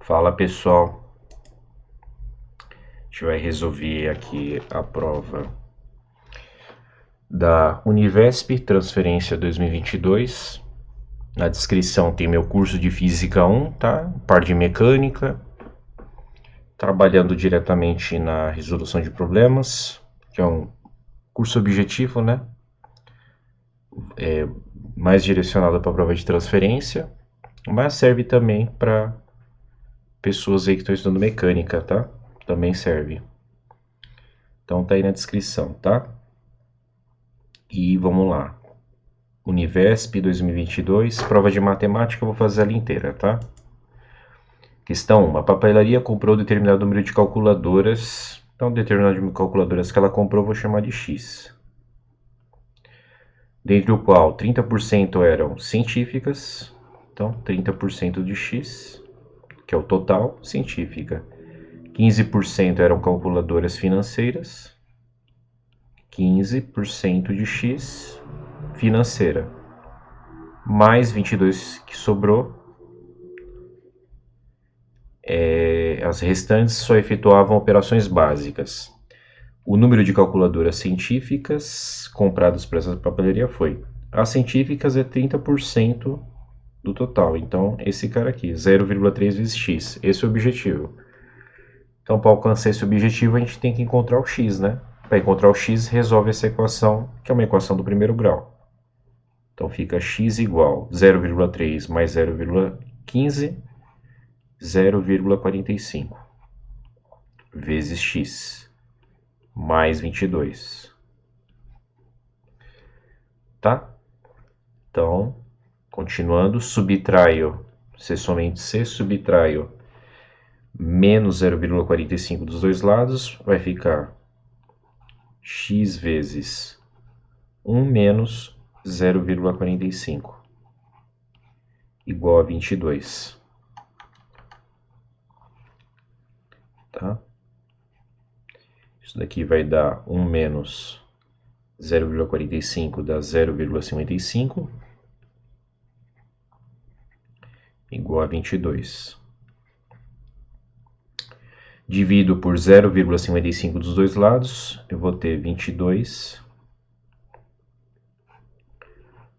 Fala pessoal, a gente vai resolver aqui a prova da Univesp, transferência 2022. Na descrição tem meu curso de Física 1, tá? Par de Mecânica, trabalhando diretamente na resolução de problemas, que é um curso objetivo, né? Mais direcionado para a prova de transferência, mas serve também para pessoas aí que estão estudando mecânica, tá? Também serve. Então tá aí na descrição, tá? E vamos lá. Univesp 2022, prova de matemática, eu vou fazer ela inteira, tá? Questão 1. A papelaria comprou determinado número de calculadoras. Então, determinado número de calculadoras que ela comprou, eu vou chamar de X. Dentre o qual 30% eram científicas. Então, 30% de X, que é o total, científica. 15% eram calculadoras financeiras. 15% de X, financeira. Mais 22 que sobrou. As restantes só efetuavam operações básicas. O número de calculadoras científicas compradas para essa papelaria foi... As científicas é 30% do total. Então, esse cara aqui, 0,3 vezes x. Esse é o objetivo. Então, para alcançar esse objetivo, a gente tem que encontrar o x, né? Para encontrar o x, resolve essa equação, que é uma equação do primeiro grau. Então, fica x igual 0,3 mais 0,15, 0,45 vezes x, mais 22. Tá? Então, continuando, subtraio, C somente C, subtraio menos 0,45 dos dois lados, vai ficar x vezes 1 menos 0,45 igual a 22. Tá? Isso daqui vai dar 1 menos 0,45 dá 0,55 igual a 22. Divido por 0,55 dos dois lados, eu vou ter 22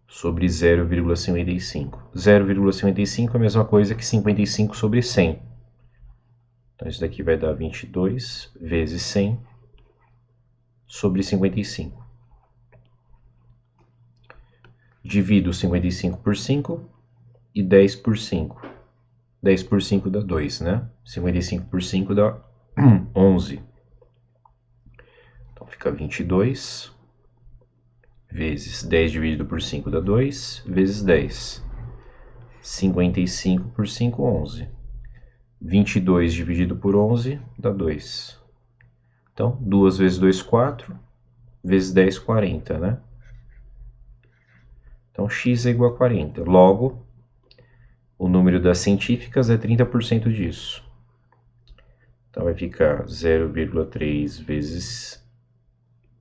sobre 0,55. 0,55 é a mesma coisa que 55 sobre 100. Então, isso daqui vai dar 22 vezes 100 sobre 55. Divido 55 por 5 e 10 por 5. 10 por 5 dá 2, né? 55 por 5 dá 11. Então, fica 22 vezes 10 dividido por 5 dá 2, vezes 10. 55 por 5, 11. 22 dividido por 11 dá 2. Então, 2 vezes 2, 4. Vezes 10, 40, né? Então, x é igual a 40. Logo, o número das científicas é 30% disso. Então, vai ficar 0,3 vezes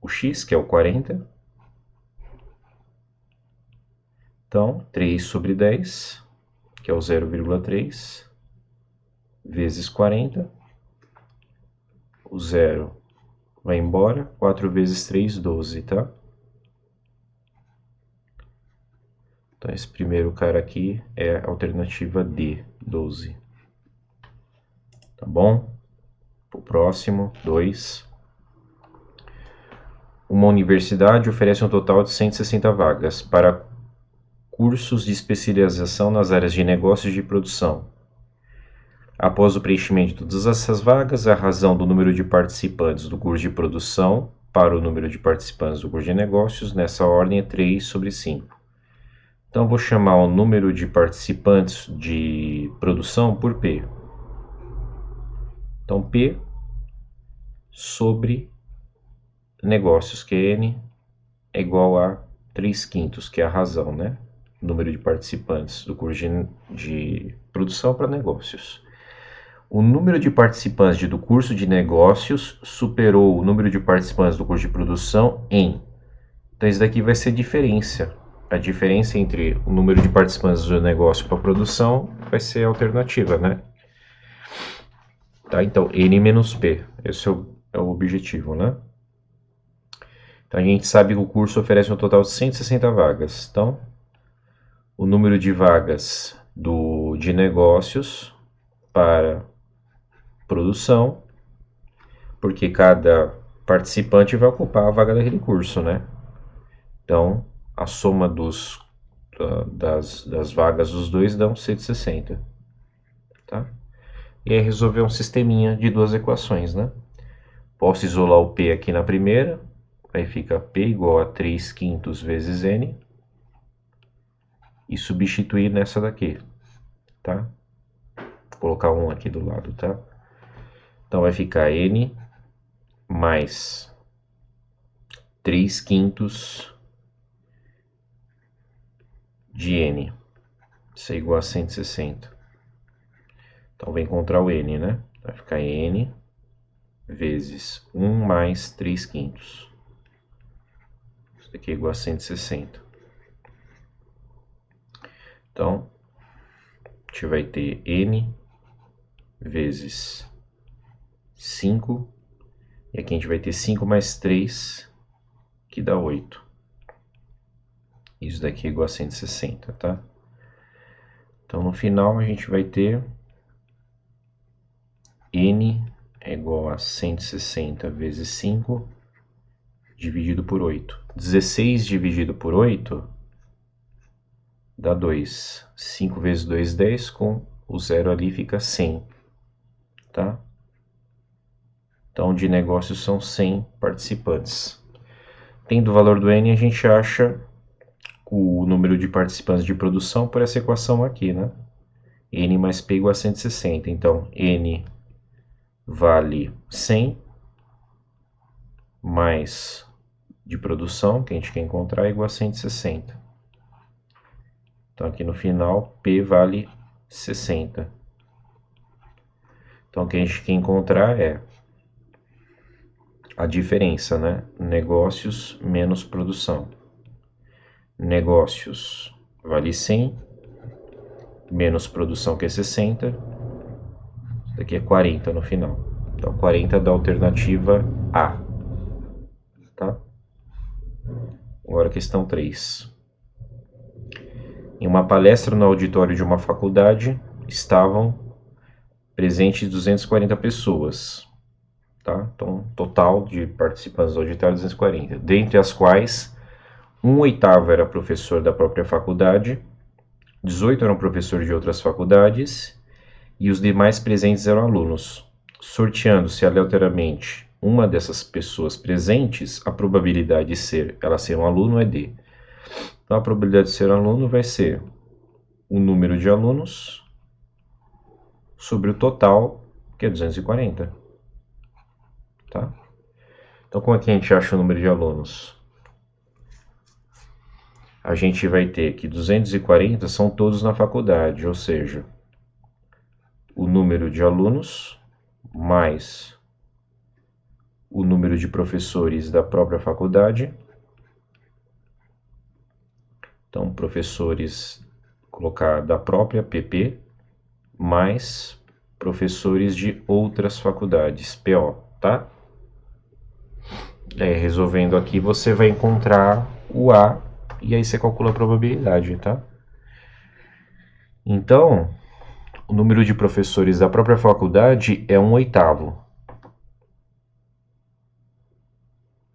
o x, que é o 40. Então, 3 sobre 10, que é o 0,3, vezes 40. O 0 vai embora. 4 vezes 3, 12, tá? Então, esse primeiro cara aqui é a alternativa D, 12. Tá bom? O próximo, 2. Uma universidade oferece um total de 160 vagas para cursos de especialização nas áreas de negócios e de produção. Após o preenchimento de todas essas vagas, a razão do número de participantes do curso de produção para o número de participantes do curso de negócios, nessa ordem, é 3 sobre 5. Então, vou chamar o número de participantes de produção por P. Então, P sobre negócios, que é N, é igual a 3/5, que é a razão, né? Número de participantes do curso de produção para negócios. O número de participantes do curso de negócios superou o número de participantes do curso de produção em... Então, isso daqui vai ser diferença. A diferença entre o número de participantes do negócio para a produção vai ser a alternativa, né? Tá? Então, N menos P. Esse é o objetivo, né? Então, a gente sabe que o curso oferece um total de 160 vagas. Então, o número de vagas de negócios para produção, porque cada participante vai ocupar a vaga daquele curso, né? Então, a soma das vagas dos dois dão 160, tá? E aí resolver um sisteminha de duas equações, né? Posso isolar o P aqui na primeira, aí fica P igual a 3/5 vezes N, e substituir nessa daqui, tá? Vou colocar 1 aqui do lado, tá? Então vai ficar N mais 3/5 de N. Isso é igual a 160. Então vou encontrar o N, né? Vai ficar N vezes 1 mais 3/5. Isso aqui é igual a 160. Então, a gente vai ter N vezes 5. E aqui a gente vai ter 5 mais 3, que dá 8. Isso daqui é igual a 160, tá? Então, no final, a gente vai ter N é igual a 160 vezes 5 dividido por 8. 16 dividido por 8 dá 2. 5 vezes 2, 10, com o zero ali fica 100, tá? Então, de negócios são 100 participantes. Tendo o valor do N, a gente acha o número de participantes de produção por essa equação aqui, né? N mais P igual a 160. Então, N vale 100 mais de produção, que a gente quer encontrar, é igual a 160. Então, aqui no final, P vale 60. Então, o que a gente quer encontrar é a diferença, né? Negócios menos produção. Negócios vale 100, menos produção, que é 60. Isso daqui é 40 no final. Então, 40 da alternativa A. Tá? Agora, questão 3. Em uma palestra no auditório de uma faculdade, estavam presentes 240 pessoas. Tá? Então, total de participantes do auditório, 240. Dentre as quais, 1/8 era professor da própria faculdade, 18 eram professores de outras faculdades, e os demais presentes eram alunos. Sorteando-se aleatoriamente uma dessas pessoas presentes, a probabilidade de ela ser um aluno é D. Então, a probabilidade de ser um aluno vai ser o número de alunos sobre o total, que é 240. Tá? Então, como é que a gente acha o número de alunos? A gente vai ter que 240 são todos na faculdade, ou seja, o número de alunos mais o número de professores da própria faculdade. Então, professores, colocar da própria PP, mais professores de outras faculdades, PO, tá? Resolvendo aqui, você vai encontrar o A, e aí você calcula a probabilidade, tá? Então, o número de professores da própria faculdade é 1/8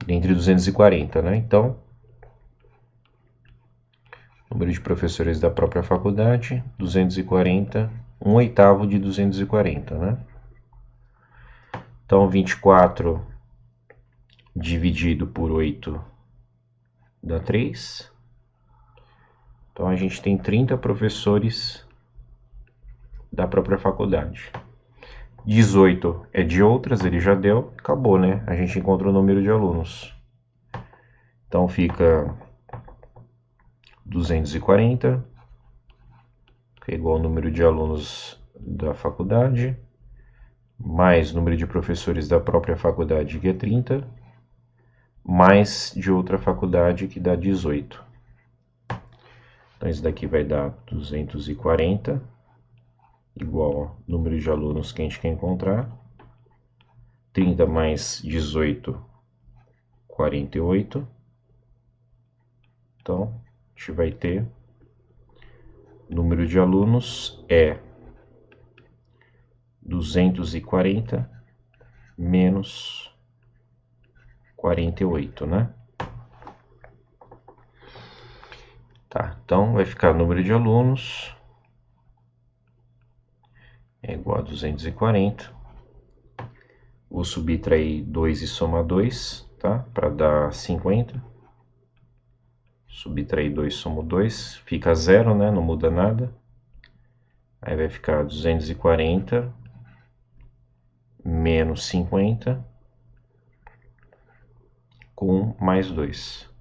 entre 240, né? Então, número de professores da própria faculdade, 240, 1/8 de 240, né? Então, 24 dividido por 8 dá 3. Então, a gente tem 30 professores da própria faculdade. 18 é de outras, ele já deu, acabou, né? A gente encontra o número de alunos. Então, fica 240, que é igual ao número de alunos da faculdade, mais o número de professores da própria faculdade, que é 30, mais de outra faculdade, que dá 18. Então, isso daqui vai dar 240, igual ao número de alunos que a gente quer encontrar, 30 mais 18, 48. Então, a gente vai ter número de alunos é 240 menos 48, né? Tá, então vai ficar número de alunos é igual a 240. Vou subtrair 2 e somar 2, tá? Para dar 50. Subtrair 2, somo 2, fica 0, né? Não muda nada. Aí vai ficar 240 menos 50 com mais 2.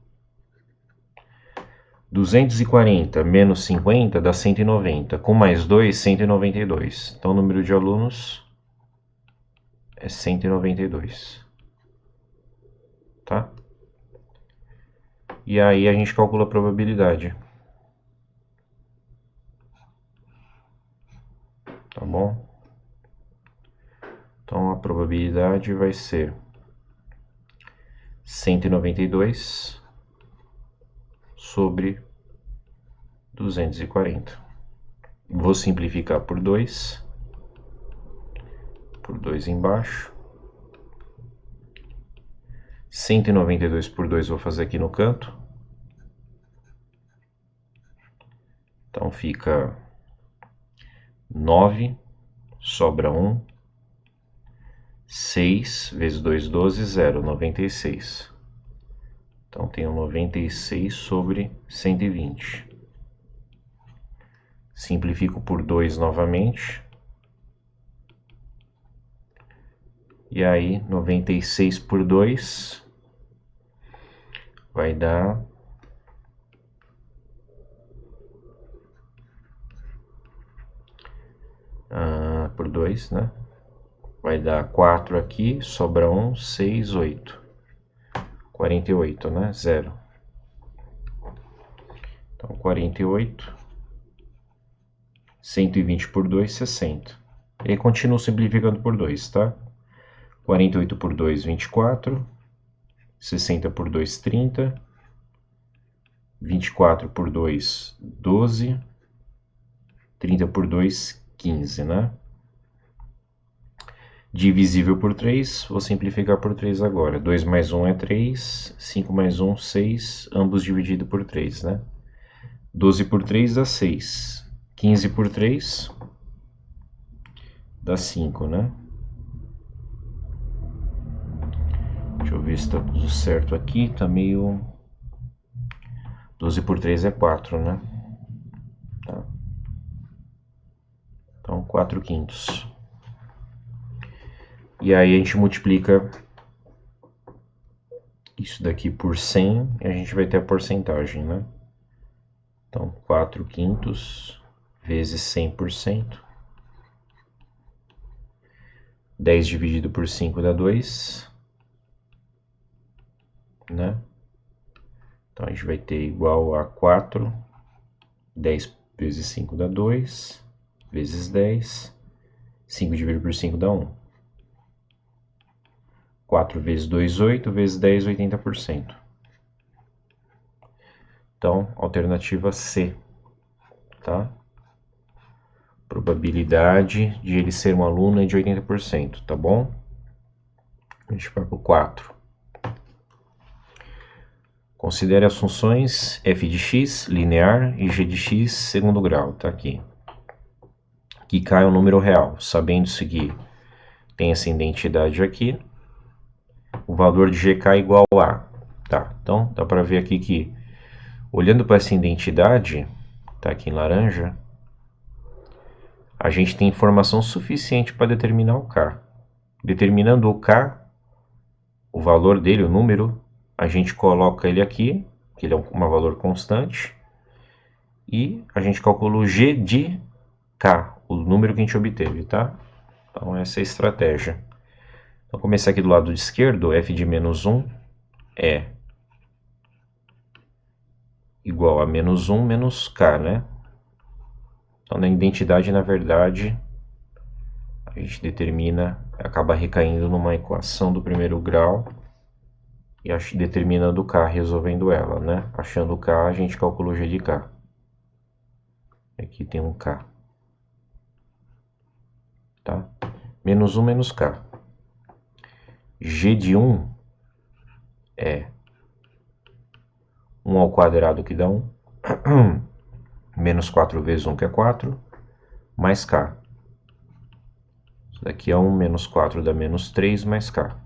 240 menos 50 dá 190, com mais 2, 192. Então o número de alunos é 192. Tá? E aí a gente calcula a probabilidade. Tá bom? Então a probabilidade vai ser 192 sobre 240. Vou simplificar por 2 embaixo. 192 por 2 vou fazer aqui no canto. Então fica 9, sobra 1. 6 vezes 2, 12, 0, 96. Então tenho 96 sobre 120. Simplifico por 2 novamente. E aí 96 por 2 vai dar por 2, né? Vai dar 4 aqui, sobra 1, 6, 8. 48, né? 0. Então 48. 120 por 2, 60. E aí continuo simplificando por 2, tá? 48 por 2, 24. 60 por 2, 30. 24 por 2, 12. 30 por 2, 15, né? Divisível por 3, vou simplificar por 3 agora. 2 mais 1 é 3, 5 mais 1, 6, ambos dividido por 3, né? 12 por 3 dá 6. 15 por 3 dá 5, né? Deixa eu ver se tá tudo certo aqui, tá meio... 12 por 3 é 4, né? Tá. Então, 4 quintos. E aí a gente multiplica isso daqui por 100 e a gente vai ter a porcentagem, né? Então, 4 quintos vezes 100%. 10 dividido por 5 dá 2, né? Então, a gente vai ter igual a 4. 10 vezes 5 dá 2, vezes 10. 5 dividido por 5 dá 1. 4 vezes 2, 8, vezes 10, 80%. Então, alternativa C, tá? Probabilidade de ele ser um aluno é de 80%, tá bom? A gente vai para o 4. Considere as funções f de x linear e g de x segundo grau, tá aqui. Que cai um número real, sabendo-se que tem essa identidade aqui. O valor de g cai igual a, tá? Então, dá para ver aqui que, olhando para essa identidade, tá aqui em laranja, a gente tem informação suficiente para determinar o k. Determinando o k, o valor dele, o número, a gente coloca ele aqui, que ele é um valor constante, e a gente calcula o g de k, o número que a gente obteve, tá? Então essa é a estratégia. Então começar aqui do lado esquerdo, f de menos 1 é igual a menos 1 menos k, né? Então na identidade, na verdade, A gente determina, acaba recaindo numa equação do primeiro grau e determinando o K, resolvendo ela, né? Achando o K, a gente calcula o G de K. Aqui tem um K. Tá? Menos 1 menos K. G de 1 é 1 ao quadrado, que dá 1. Menos 4 vezes 1, que é 4. Mais K. Isso daqui é 1 menos 4 dá menos 3 mais K.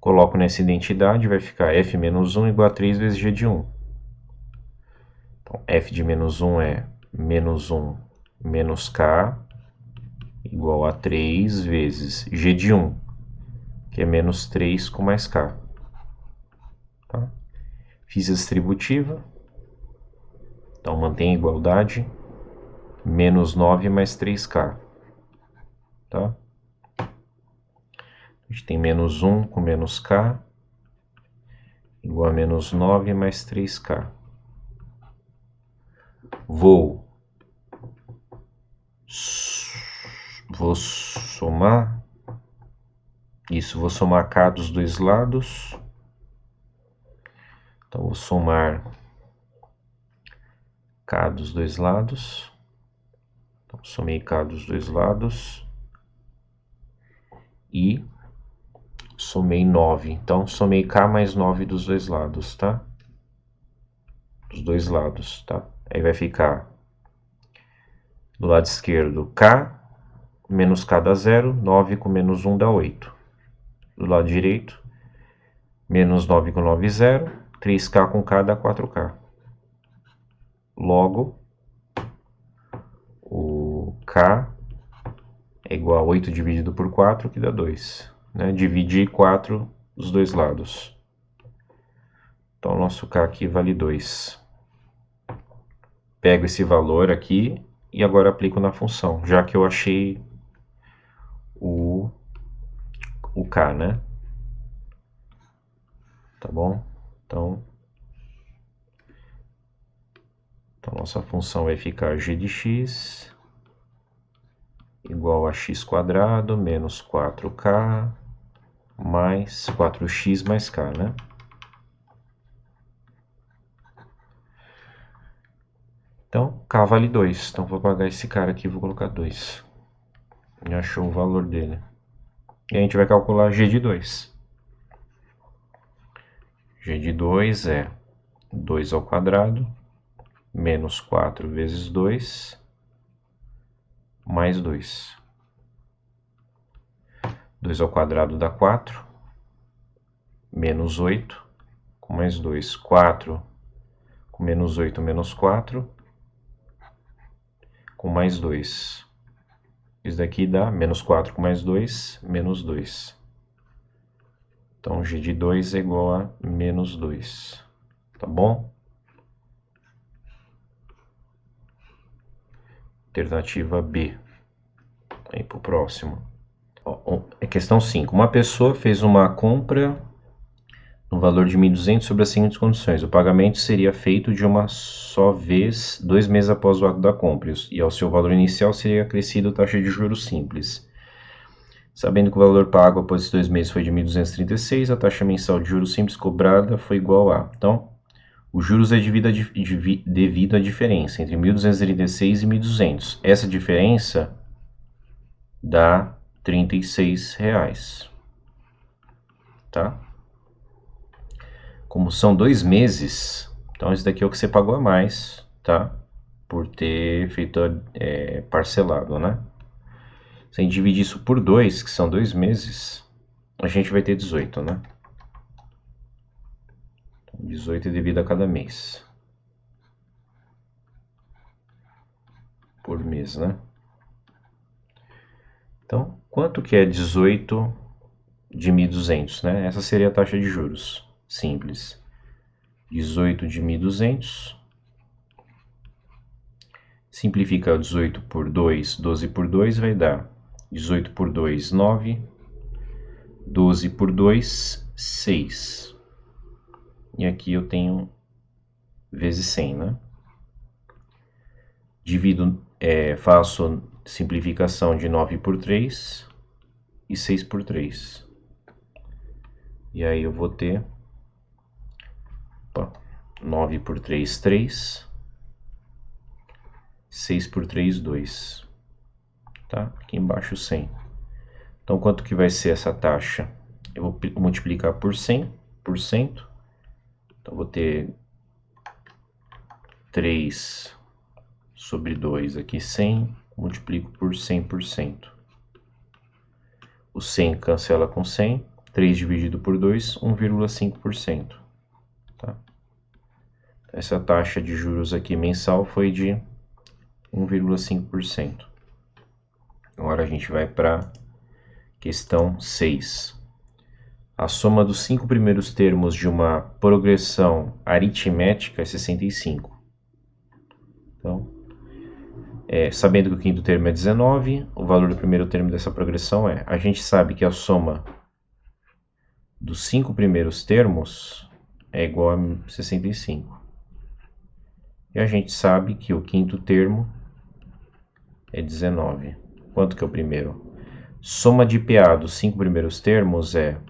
Coloco nessa identidade, vai ficar F menos 1 igual a 3 vezes G de 1. Então, F de menos 1 é menos 1 menos K igual a 3 vezes G de 1, que é menos 3 com mais K. Tá? Fiz a distributiva. Então, mantém a igualdade. Menos 9 mais 3K. Tá? A gente tem menos 1 com menos K igual a menos 9 mais 3K. Vou somar. Isso, vou somar K dos dois lados. Então, vou somar K dos dois lados. Então, somei K dos dois lados. E somei 9. Então, somei K mais 9 dos dois lados, tá? Dos dois lados, tá? Aí vai ficar do lado esquerdo K menos K dá 0. 9 com menos 1 dá 8. Do lado direito, menos 9 com 9, 0. 3K com K dá 4K. Logo, o K é igual a 8 dividido por 4, que dá 2. Né? Dividir 4 dos dois lados. Então, o nosso K aqui vale 2. Pego esse valor aqui e agora aplico na função, já que eu achei o K, né? Tá bom? Então, nossa função vai ficar g de x igual a x quadrado menos 4k mais 4x mais k, né? Então, k vale 2. Então, vou apagar esse cara aqui e vou colocar 2. E achou o valor dele. E a gente vai calcular g de 2. G de 2 é 2 ao quadrado menos 4 vezes 2 mais 2. 2 ao quadrado dá 4, menos 8, com mais 2. 4 com menos 8, menos 4, com mais 2. Isso daqui dá menos 4 com mais 2, menos 2. Então, g de 2 é igual a menos 2. Tá bom? Alternativa B. Aí para o próximo. É questão 5. Uma pessoa fez uma compra no valor de 1.200 sobre as seguintes condições. O pagamento seria feito de uma só vez, 2 meses após o ato da compra, e ao seu valor inicial seria acrescido taxa de juros simples. Sabendo que o valor pago após esses 2 meses foi de 1.236, a taxa mensal de juros simples cobrada foi igual a... Então, os juros é devido à diferença entre 1.236 e 1.200. Essa diferença dá R$36. Tá? Como são 2 meses, então esse daqui é o que você pagou a mais, tá? Por ter feito parcelado, né? Se a gente dividir isso por 2, que são 2 meses, a gente vai ter 18, né? 18 é devido a cada mês. Por mês, né? Então, quanto que é 18 de 1.200, né? Essa seria a taxa de juros simples. 18 de 1.200. Simplifica 18 por 2, 12 por 2 vai dar 18 por 2, 9. 12 por 2, 6. E aqui eu tenho vezes 100, né? Divido, faço simplificação de 9 por 3 e 6 por 3. E aí eu vou ter 9 por 3, 3. 6 por 3, 2. Tá? Aqui embaixo 100. Então, quanto que vai ser essa taxa? Eu vou multiplicar por 100%. Então, vou ter 3 sobre 2 aqui, 100. Multiplico por 100%. O 100 cancela com 100. 3 dividido por 2, 1,5%. Tá? Essa taxa de juros aqui mensal foi de 1,5%. Agora a gente vai para questão 6. A soma dos 5 primeiros termos de uma progressão aritmética é 65. Então, sabendo que o quinto termo é 19, o valor do primeiro termo dessa progressão é... A gente sabe que a soma dos 5 primeiros termos é igual a 65. E a gente sabe que o quinto termo é 19. Quanto que é o primeiro? Soma de PA dos 5 primeiros termos é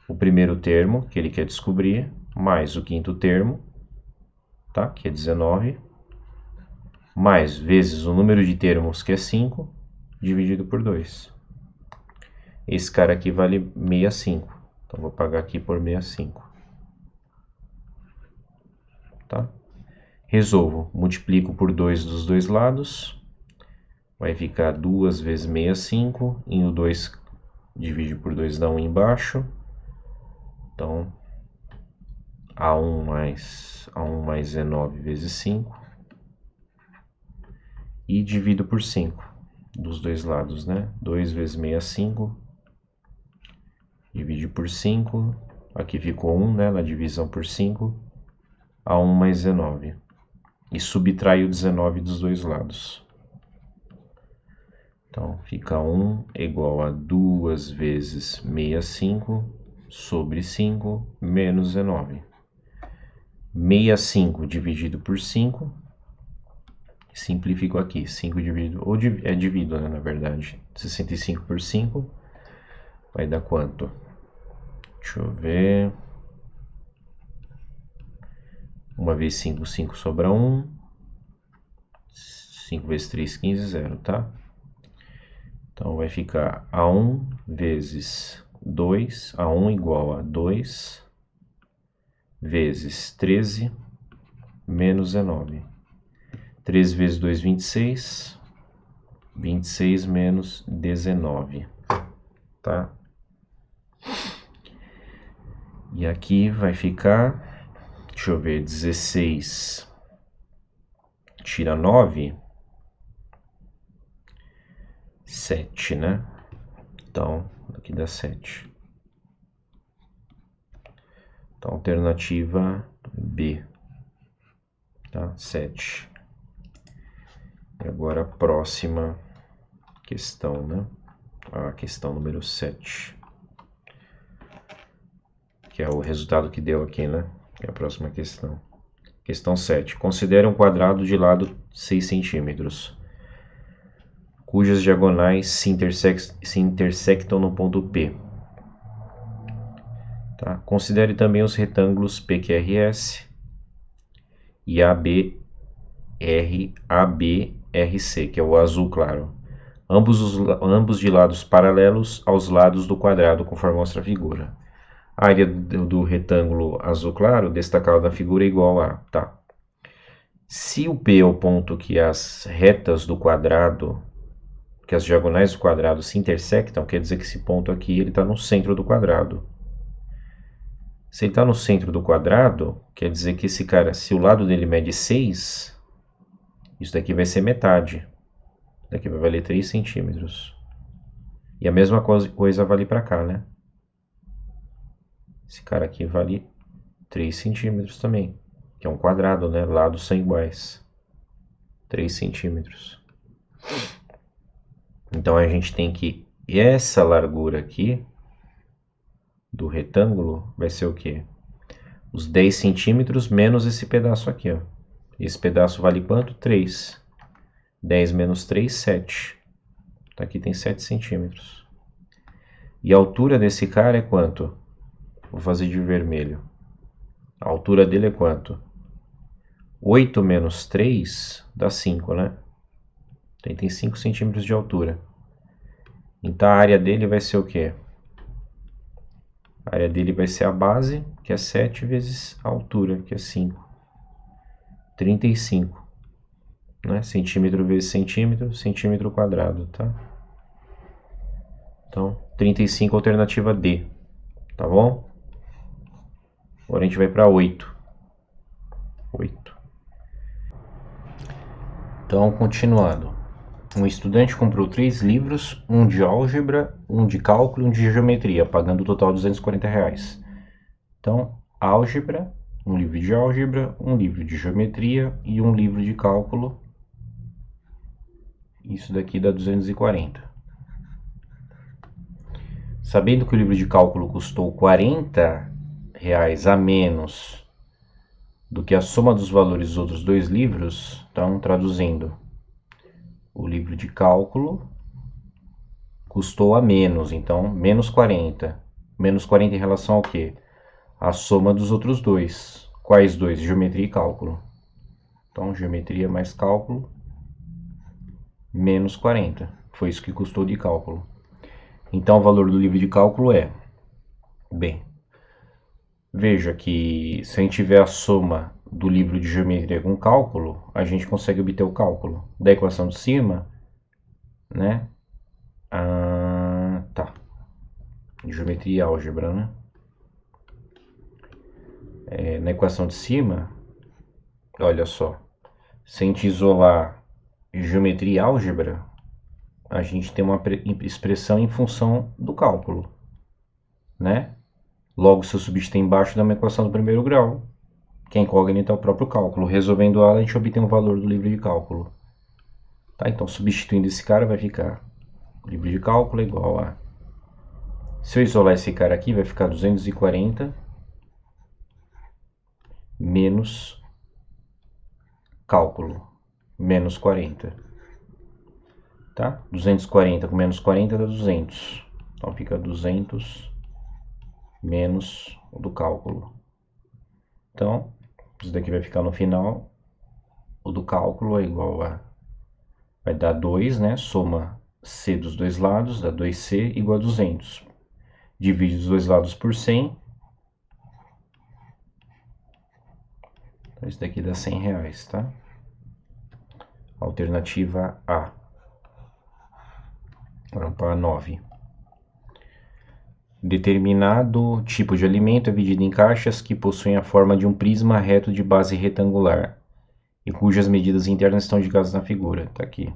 o primeiro termo, que ele quer descobrir, mais o quinto termo, tá? Que é 19, mais vezes o número de termos, que é 5, dividido por 2. Esse cara aqui vale 65. Então, vou pagar aqui por 65. Tá? Resolvo. Multiplico por 2 dos dois lados. Vai ficar 2 vezes 65. E o 2 divide por 2 dá 1 embaixo. Então, A1 mais 19 vezes 5. E divido por 5 dos dois lados, né? 2 vezes 65. Divide por 5. Aqui ficou 1, né? Na divisão por 5. A1 mais 19. E subtrai o 19 dos dois lados. Então, fica 1 igual a 2 vezes 65 sobre 5 menos 19. 65 dividido por 5. Simplifico aqui. 5 dividido... divido, né, na verdade. 65 por 5. Vai dar quanto? Deixa eu ver. 1 vezes 5, 5 sobra 1. 5 vezes 3, 15, 0, tá? Então, vai ficar A1 vezes 2. A1 igual a 2 vezes 13 menos 19. 13 vezes 2, 26. 26 menos 19. Tá? E aqui vai ficar, deixa eu ver, 16 tira 9, 7, né? Então, aqui dá 7. Então, alternativa B, tá? 7. E agora a próxima questão, né? A questão número 7. Que é o resultado que deu aqui, né? É a próxima questão. Questão 7. Considere um quadrado de lado 6 centímetros, cujas diagonais se intersectam no ponto P. Tá? Considere também os retângulos PQRS e ABRC, que é o azul claro. Ambos de lados paralelos aos lados do quadrado, conforme mostra a figura. A área do retângulo azul claro, destacado na figura, é igual a... Tá. Se o P é o ponto que as retas do quadrado, que as diagonais do quadrado se intersectam, quer dizer que esse ponto aqui está no centro do quadrado. Se ele está no centro do quadrado, quer dizer que esse cara, se o lado dele mede 6, isso daqui vai ser metade. Isso daqui vai valer 3 centímetros. E a mesma coisa vale para cá, né? Esse cara aqui vale 3 centímetros também, que é um quadrado, né? Lados são iguais. 3 centímetros. Então, a gente tem que... essa largura aqui do retângulo vai ser o quê? Os 10 centímetros menos esse pedaço aqui, ó. Esse pedaço vale quanto? 3. 10 menos 3, 7. Tá, aqui tem 7 centímetros. E a altura desse cara é quanto? Vou fazer de vermelho. A altura dele é quanto? 8 menos 3 dá 5, né? Então, tem 5 centímetros de altura. Então a área dele vai ser o quê? A área dele vai ser a base, que é 7, vezes a altura, que é 5. 35. Né? Centímetro vezes centímetro, centímetro quadrado, tá? Então, 35, alternativa D. Tá bom? Agora a gente vai para 8. 8. Então, continuando. Um estudante comprou 3 livros, um de álgebra, um de cálculo e um de geometria, pagando o total de R$240. Então, álgebra, um livro de álgebra, um livro de geometria e um livro de cálculo. Isso daqui dá 240. Sabendo que o livro de cálculo custou R$40 a menos do que a soma dos valores dos outros 2 livros, então, traduzindo, o livro de cálculo custou a menos, então, menos 40. Menos 40 em relação ao quê? A soma dos outros 2. Quais 2? Geometria e cálculo. Então, geometria mais cálculo, menos 40. Foi isso que custou de cálculo. Então, o valor do livro de cálculo é... Bem, veja que se a gente tiver a soma do livro de geometria com cálculo, a gente consegue obter o cálculo da equação de cima, né? Tá. Geometria e álgebra, né? Na equação de cima, olha só, se a gente isolar geometria e álgebra, a gente tem uma expressão em função do cálculo, né? Logo, se eu substituir embaixo da minha equação do primeiro grau, que é incógnita é o próprio cálculo. Resolvendo ela, a gente obtém o valor do livro de cálculo. Tá? Então, substituindo esse cara, vai ficar o livro de cálculo é igual a... Se eu isolar esse cara aqui, vai ficar 240 menos cálculo, menos 40. Tá? 240 com menos 40 dá 200. Então, fica 200 menos o do cálculo. Então, isso daqui vai ficar no final. O do cálculo é igual a... Vai dar 2, né? Soma C dos dois lados, dá 2C igual a 200. Divide os dois lados por 100. Então, isso daqui dá R$100, tá? Alternativa A. Vamos para 9. Determinado tipo de alimento é dividido em caixas que possuem a forma de um prisma reto de base retangular e cujas medidas internas estão indicadas na figura. Tá aqui.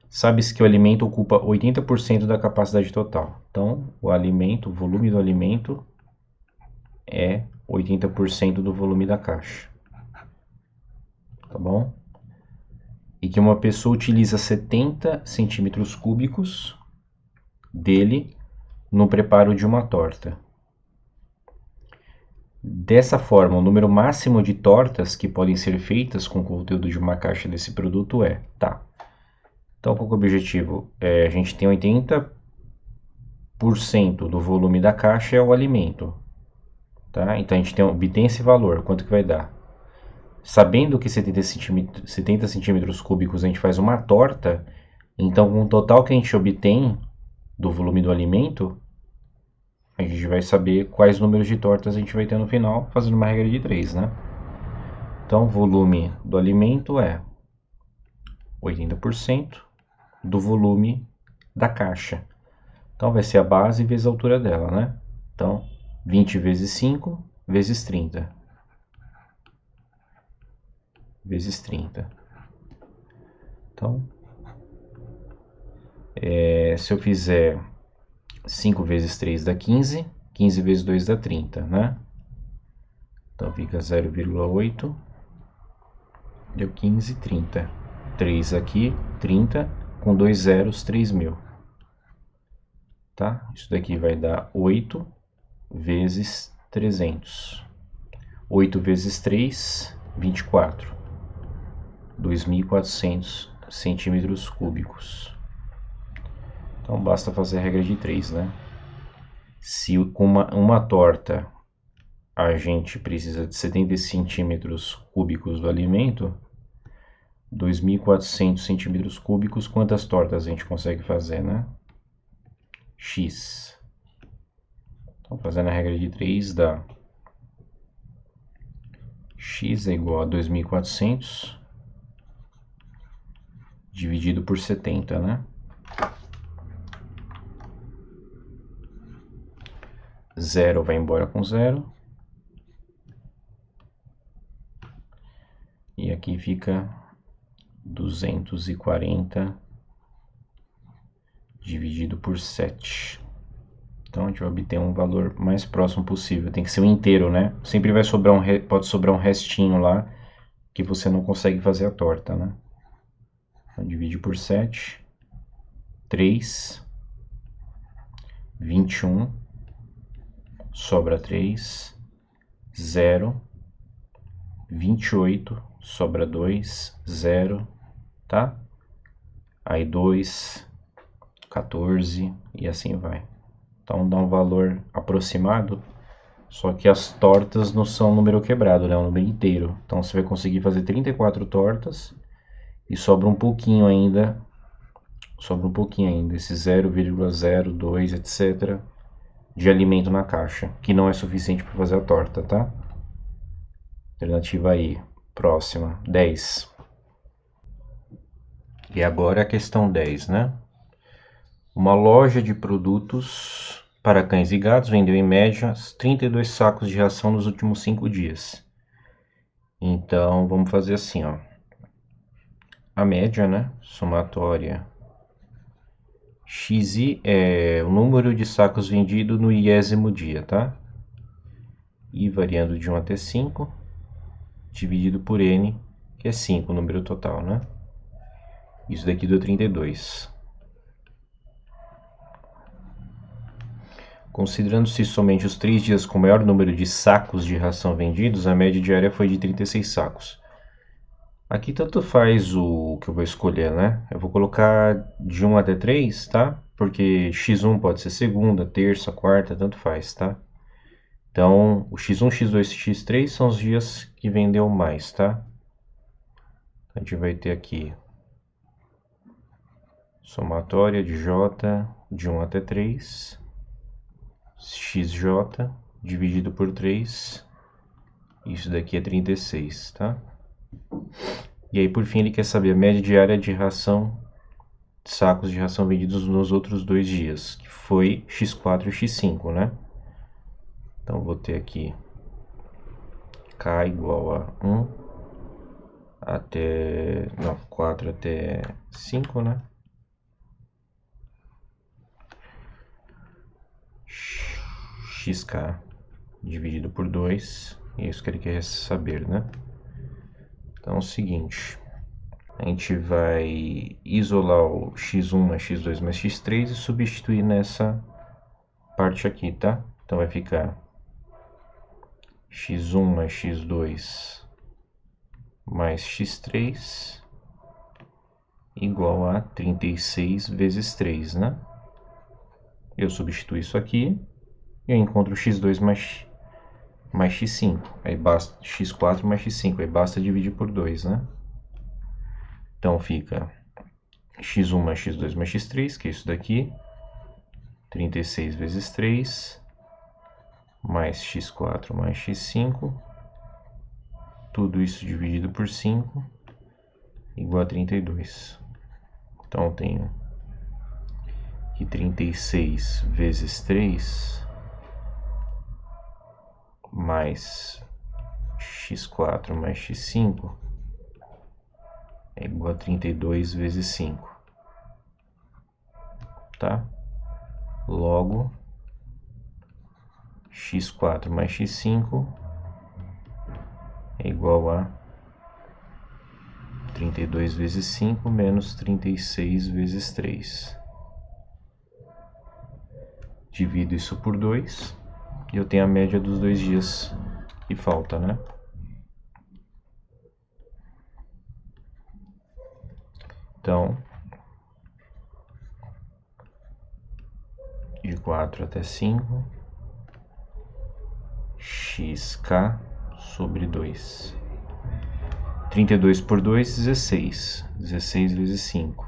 Sabe-se que o alimento ocupa 80% da capacidade total. Então, o volume do alimento é 80% do volume da caixa. Tá bom? E que uma pessoa utiliza 70 centímetros cúbicos dele no preparo de uma torta. Dessa forma, o número máximo de tortas que podem ser feitas com o conteúdo de uma caixa desse produto é... Tá. Então, qual que é o objetivo? A gente tem 80% do volume da caixa é o alimento. Tá? Então, a gente obtém esse valor. Quanto que vai dar? Sabendo que 70 centímetros cúbicos a gente faz uma torta, então, com o total que a gente obtém do volume do alimento, a gente vai saber quais números de tortas a gente vai ter no final, fazendo uma regra de 3, né? Então, o volume do alimento é 80% do volume da caixa. Então, vai ser a base vezes a altura dela, né? Então, 20 vezes 5 vezes 30. Vezes 30. Então, se eu fizer 5 vezes 3 dá 15, 15 vezes 2 dá 30, né? Então, fica 0,8, deu 15, 30. 3 aqui, 30, com 2 zeros, 3.000. Tá? Isso daqui vai dar 8 vezes 300. 8 vezes 3, 24. 2.400 centímetros cúbicos. Então basta fazer a regra de 3, né? Se com uma torta a gente precisa de 70 centímetros cúbicos do alimento, 2.400 centímetros cúbicos, quantas tortas a gente consegue fazer, né? X. Então, fazendo a regra de 3, dá X é igual a 2.400 dividido por 70, né? 0 vai embora com 0. E aqui fica 240 dividido por 7. Então a gente vai obter um valor mais próximo possível. Tem que ser o inteiro, né? Sempre vai sobrar pode sobrar um restinho lá que você não consegue fazer a torta, né? Então divide por 7. 3. 21. Sobra 3. 0. 28. Sobra 2. 0. Tá? Aí 2. 14. E assim vai. Então dá um valor aproximado, só que as tortas não são um número quebrado, né? É um número inteiro. Então você vai conseguir fazer 34 tortas e sobra um pouquinho ainda, esse 0,02, etc., de alimento na caixa, que não é suficiente para fazer a torta, tá? Alternativa aí, próxima, 10. E agora a questão 10, né? Uma loja de produtos para cães e gatos vendeu em média 32 sacos de ração nos últimos 5 dias. Então vamos fazer assim, ó. A média, né? Somatória XI é o número de sacos vendidos no 10º dia, tá? I variando de 1 até 5, dividido por N, que é 5, o número total, né? Isso daqui deu 32. Considerando-se somente os 3 dias com o maior número de sacos de ração vendidos, a média diária foi de 36 sacos. Aqui tanto faz o que eu vou escolher, né? Eu vou colocar de 1 até 3, tá? Porque x1 pode ser segunda, terça, quarta, tanto faz, tá? Então, o x1, x2 e x3 são os dias que vendeu mais, tá? A gente vai ter aqui somatória de J de 1 até 3, xj dividido por 3, isso daqui é 36, tá? E aí, por fim, ele quer saber a média diária de ração, sacos de ração vendidos nos outros 2 dias, que foi x4 e x5, né? Então, vou ter aqui K igual a 1 até... não, 4 até 5, né? XK dividido por 2, é isso que ele quer saber, né? Então é o seguinte, a gente vai isolar o x1 mais x2 mais x3 e substituir nessa parte aqui, tá? Então vai ficar x1 mais x2 mais x3 igual a 36 vezes 3, né? Eu substituo isso aqui e eu encontro x2 mais x5. Aí basta x4 mais x5, aí basta dividir por 2, né? Então fica x1 mais x2 mais x3, que é isso daqui, 36 vezes 3, mais x4 mais x5, tudo isso dividido por 5, igual a 32. Então eu tenho que 36 vezes 3, mais x4 mais x5, é igual a 32 vezes 5, tá? Logo, x4 mais x5 é igual a 32 vezes 5 menos 36 vezes 3. Divido isso por 2 e eu tenho a média dos 2 dias que falta, né? Então, de 4 até 5, xk sobre 2. 32 por 2, 16. 16 vezes 5.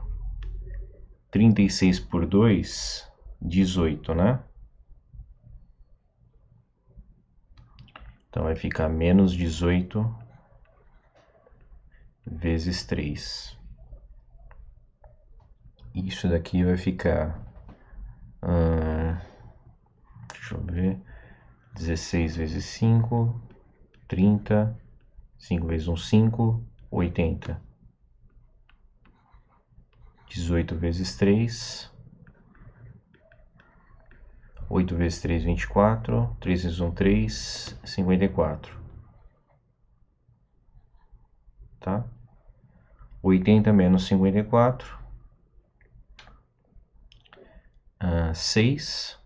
36 por 2, 18, né? Então vai ficar menos 18 vezes 3. Isso daqui vai ficar... deixa eu ver... 16 vezes 5, 30... 5 vezes 1, 5, 80. 18 vezes 3... 8 vezes 3, 24. 3 vezes 1, 3, 54. Tá? 80 menos 54. 6.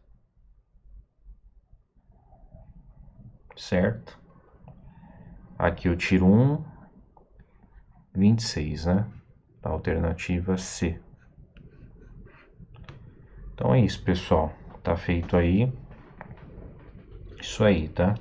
Certo? Aqui eu tiro 1. 26, né? Alternativa C. Então é isso, pessoal. Tá feito aí. Isso aí, tá?